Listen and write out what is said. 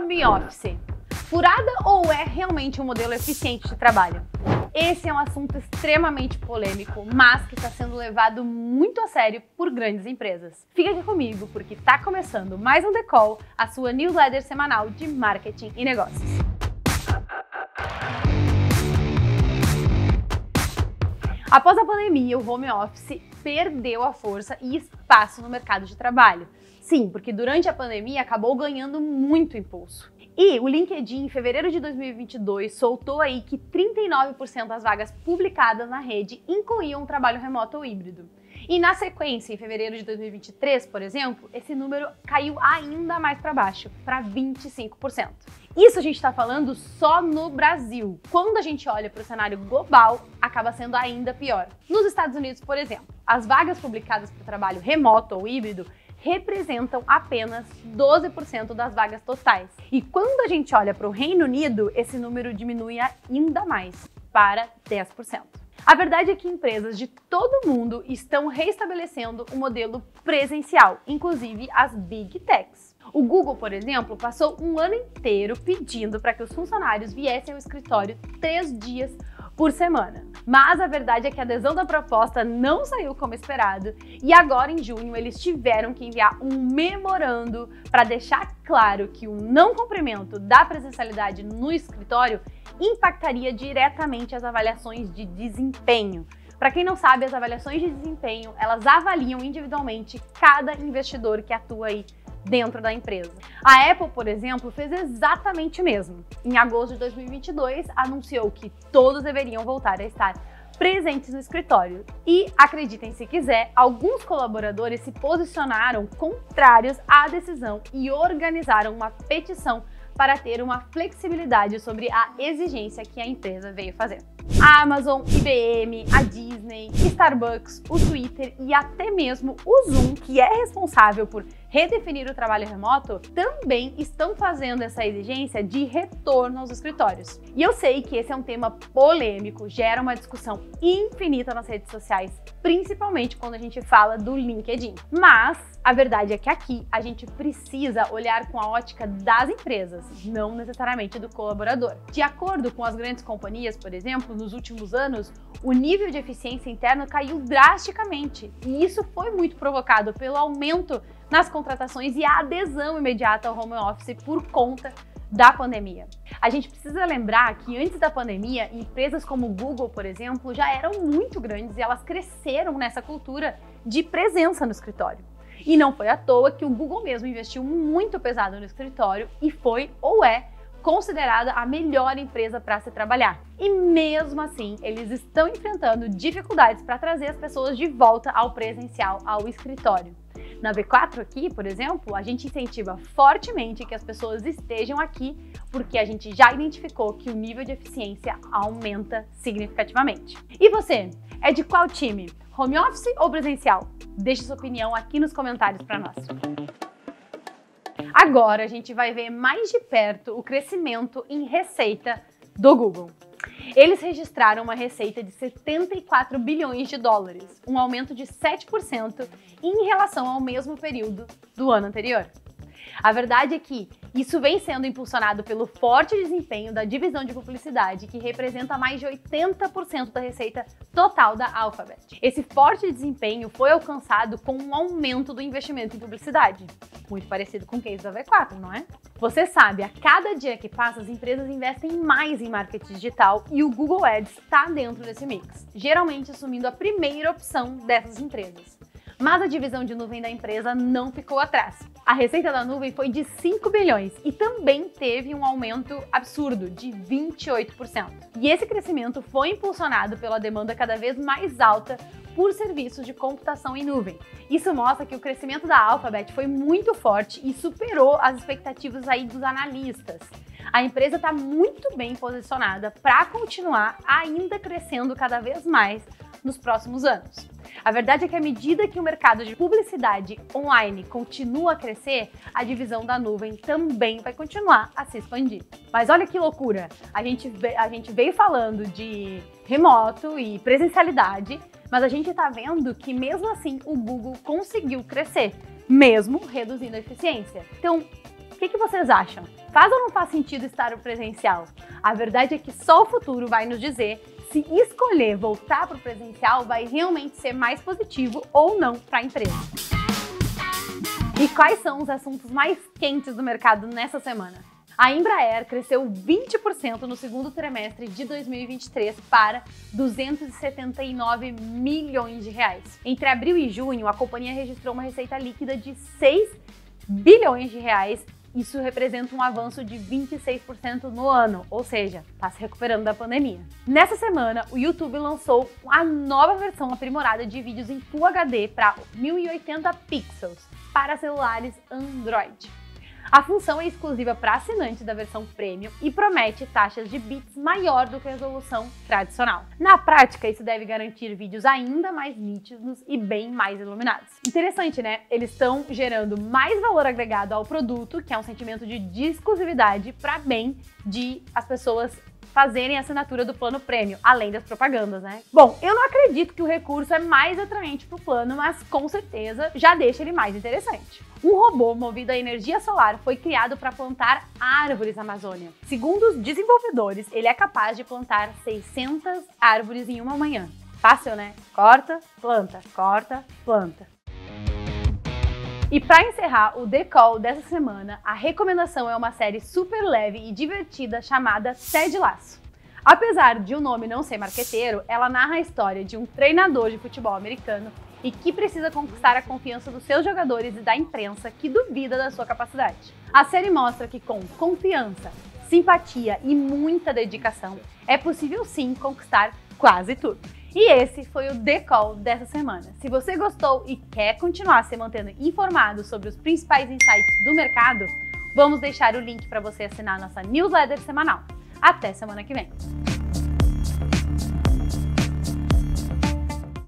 home office. Furada ou é realmente um modelo eficiente de trabalho? Esse é um assunto extremamente polêmico, mas que está sendo levado muito a sério por grandes empresas. Fica aqui comigo porque está começando mais um The Call, a sua newsletter semanal de marketing e negócios. Após a pandemia, o home office perdeu a força e espaço no mercado de trabalho. Sim, porque durante a pandemia acabou ganhando muito impulso. E o LinkedIn, em fevereiro de 2022, soltou aí que 39% das vagas publicadas na rede incluíam um trabalho remoto ou híbrido. E na sequência, em fevereiro de 2023, por exemplo, esse número caiu ainda mais para baixo, para 25%. Isso a gente está falando só no Brasil. Quando a gente olha para o cenário global, acaba sendo ainda pior. Nos Estados Unidos, por exemplo, as vagas publicadas para o trabalho remoto ou híbrido representam apenas 12% das vagas totais. E quando a gente olha para o Reino Unido, esse número diminui ainda mais, para 10%. A verdade é que empresas de todo o mundo estão reestabelecendo o modelo presencial, inclusive as Big Techs. O Google, por exemplo, passou um ano inteiro pedindo para que os funcionários viessem ao escritório 3 dias por semana. Mas a verdade é que a adesão da proposta não saiu como esperado e agora em junho eles tiveram que enviar um memorando para deixar claro que o não cumprimento da presencialidade no escritório impactaria diretamente as avaliações de desempenho. Para quem não sabe, as avaliações de desempenho, elas avaliam individualmente cada investidor que atua aí dentro da empresa. A Apple, por exemplo, fez exatamente o mesmo. Em agosto de 2022, anunciou que todos deveriam voltar a estar presentes no escritório. E, acreditem se quiser, alguns colaboradores se posicionaram contrários à decisão e organizaram uma petição para ter uma flexibilidade sobre a exigência que a empresa veio fazer. A Amazon, IBM, a Disney, Starbucks, o Twitter e até mesmo o Zoom, que é responsável por redefinir o trabalho remoto, também estão fazendo essa exigência de retorno aos escritórios. E eu sei que esse é um tema polêmico, gera uma discussão infinita nas redes sociais, principalmente quando a gente fala do LinkedIn. Mas a verdade é que aqui a gente precisa olhar com a ótica das empresas, não necessariamente do colaborador. De acordo com as grandes companhias, por exemplo, nos últimos anos, o nível de eficiência interna caiu drasticamente. E isso foi muito provocado pelo aumento nas contratações e a adesão imediata ao home office por conta da pandemia. A gente precisa lembrar que antes da pandemia, empresas como o Google, por exemplo, já eram muito grandes e elas cresceram nessa cultura de presença no escritório. E não foi à toa que o Google mesmo investiu muito pesado no escritório e foi ou é considerada a melhor empresa para se trabalhar. E mesmo assim, eles estão enfrentando dificuldades para trazer as pessoas de volta ao presencial, ao escritório. Na V4 aqui, por exemplo, a gente incentiva fortemente que as pessoas estejam aqui porque a gente já identificou que o nível de eficiência aumenta significativamente. E você, é de qual time? Home office ou presencial? Deixe sua opinião aqui nos comentários para nós. Agora a gente vai ver mais de perto o crescimento em receita do Google. Eles registraram uma receita de 74 bilhões de dólares, um aumento de 7% em relação ao mesmo período do ano anterior. A verdade é que isso vem sendo impulsionado pelo forte desempenho da divisão de publicidade, que representa mais de 80% da receita total da Alphabet. Esse forte desempenho foi alcançado com um aumento do investimento em publicidade, muito parecido com o case da V4, não é? Você sabe, a cada dia que passa, as empresas investem mais em marketing digital e o Google Ads está dentro desse mix, geralmente assumindo a primeira opção dessas empresas. Mas a divisão de nuvem da empresa não ficou atrás. A receita da nuvem foi de 5 bilhões e também teve um aumento absurdo de 28%. E esse crescimento foi impulsionado pela demanda cada vez mais alta por serviços de computação em nuvem. Isso mostra que o crescimento da Alphabet foi muito forte e superou as expectativas aí dos analistas. A empresa está muito bem posicionada para continuar ainda crescendo cada vez mais nos próximos anos. A verdade é que à medida que o mercado de publicidade online continua a crescer, a divisão da nuvem também vai continuar a se expandir. Mas olha que loucura! A gente veio falando de remoto e presencialidade, mas a gente está vendo que mesmo assim o Google conseguiu crescer, mesmo reduzindo a eficiência. Então, O que vocês acham? Faz ou não faz sentido estar no presencial? A verdade é que só o futuro vai nos dizer se escolher voltar para o presencial vai realmente ser mais positivo ou não para a empresa. E quais são os assuntos mais quentes do mercado nessa semana? A Embraer cresceu 20% no segundo trimestre de 2023 para 279 milhões de reais. Entre abril e junho, a companhia registrou uma receita líquida de 6 bilhões de reais. Isso representa um avanço de 26% no ano, ou seja, está se recuperando da pandemia. Nessa semana, o YouTube lançou a nova versão aprimorada de vídeos em Full HD para 1080 pixels para celulares Android. A função é exclusiva para assinantes da versão Premium e promete taxas de bits maior do que a resolução tradicional. Na prática, isso deve garantir vídeos ainda mais nítidos e bem mais iluminados. Interessante, né? Eles estão gerando mais valor agregado ao produto, que é um sentimento de exclusividade para bem de as pessoas fazerem a assinatura do plano Premium, além das propagandas, né? Bom, eu não acredito que o recurso é mais atraente para o plano, mas com certeza já deixa ele mais interessante. Um robô movido a energia solar foi criado para plantar árvores na Amazônia. Segundo os desenvolvedores, ele é capaz de plantar 600 árvores em uma manhã. Fácil, né? Corta, planta, corta, planta. E para encerrar o The Call dessa semana, a recomendação é uma série super leve e divertida chamada Ted Lasso. Apesar de o nome não ser marqueteiro, ela narra a história de um treinador de futebol americano e que precisa conquistar a confiança dos seus jogadores e da imprensa que duvida da sua capacidade. A série mostra que com confiança, simpatia e muita dedicação, é possível sim conquistar quase tudo. E esse foi o The Call dessa semana. Se você gostou e quer continuar se mantendo informado sobre os principais insights do mercado, vamos deixar o link para você assinar nossa newsletter semanal. Até semana que vem!